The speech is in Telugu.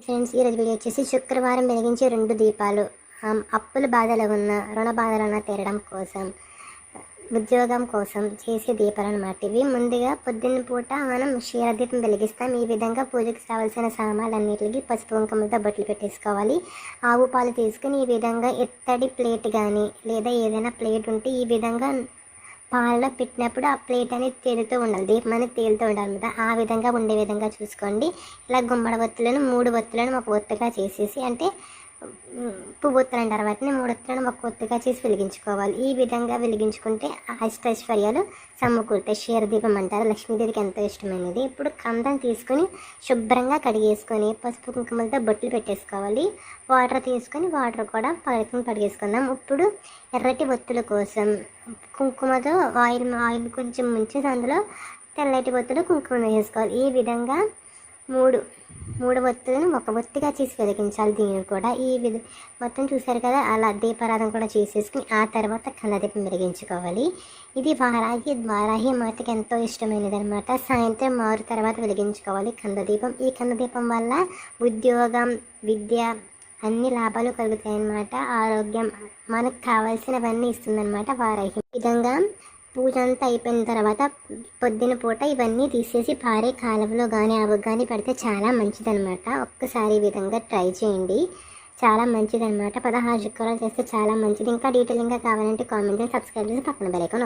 ఫ్రెండ్స్, ఈరోజు వీడియో వచ్చేసి శుక్రవారం వెలిగించే 2 దీపాలు. అప్పుల బాధలు ఉన్న, రుణ బాధలను తీరడం కోసం, ఉద్యోగం కోసం చేసే దీపాలు అన్నమాట. ఇవి ముందుగా పొద్దున్న పూట మనం క్షీరదీపం వెలిగిస్తాం. ఈ విధంగా పూజకి కావాల్సిన సామాన్లన్నిటికి పసుపు కుంకుమతో బొట్లు పెట్టేసుకోవాలి. ఆవు పాలు తీసుకుని ఈ విధంగా ఎత్తడి ప్లేట్ కానీ లేదా ఏదైనా ప్లేట్ ఉంటే ఈ విధంగా పాలలో పెట్టినప్పుడు ఆ ప్లేట్ అనేది తేలుతూ ఉండాలి, దీపం అనేది తేలుతూ ఉండాలి అన్నమాట. ఆ విధంగా ఉండే విధంగా చూసుకోండి. ఇలా గుమ్మడి ఒత్తులను 3 ఒత్తులను ఒక ఒత్తుగా చేసేసి, అంటే పువ్వొత్తులు అంటారు వాటిని, 3 ఒత్తులను ఒక ఒత్తుగా చేసి వెలిగించుకోవాలి. ఈ విధంగా వెలిగించుకుంటే అష్టైశ్వర్యాలు సమకూరుతాయి. క్షీరదీపం అంటారు, లక్ష్మీదేవికి ఎంతో ఇష్టమైనది. ఇప్పుడు కందం తీసుకొని శుభ్రంగా కడిగేసుకొని పసుపు కుంకుమలతో బొట్లు పెట్టేసుకోవాలి. వాటర్ తీసుకొని వాటర్ కూడా పడిగేసుకుందాం. ఇప్పుడు ఎర్రటి ఒత్తుల కోసం కుంకుమతో ఆయిల్ కొంచెం ముంచేసి అందులో తెల్లటి ఒత్తులు కుంకుమ వేసుకోవాలి. ఈ విధంగా మూడు ఒత్తులను ఒక ఒత్తిగా చేసి వెలిగించాలి. దీన్ని కూడా మొత్తం చూసారు కదా, అలా దీపారాధన కూడా చేసేసుకుని ఆ తర్వాత కందదీపం వెలిగించుకోవాలి. ఇది వారాహి మాతకి ఎంతో ఇష్టమైనది అనమాట. సాయంత్రం 6 తర్వాత వెలిగించుకోవాలి కందదీపం. ఈ కందదీపం వల్ల ఉద్యోగం, విద్య అన్ని లాభాలు కలుగుతాయి అన్నమాట. ఆరోగ్యం, మనకు కావాల్సినవన్నీ ఇస్తుందన్నమాట వారాహి. ఈ విధంగా పూజ అంతా అయిపోయిన తర్వాత పొద్దున పూట ఇవన్నీ తీసేసి పారే కాలువలో కానీ ఆవుకు కానీ పెడితే చాలా మంచిదన్నమాట. ఒక్కసారి ఈ విధంగా ట్రై చేయండి, చాలా మంచిదన్నమాట. 16 శుక్రవారాలు చేస్తే చాలా మంచిది. ఇంకా డీటెయిలింగ్గా కావాలంటే కామెంట్ చేసి సబ్స్క్రైబ్ చేసి పక్కన బెల్ ఐకాన్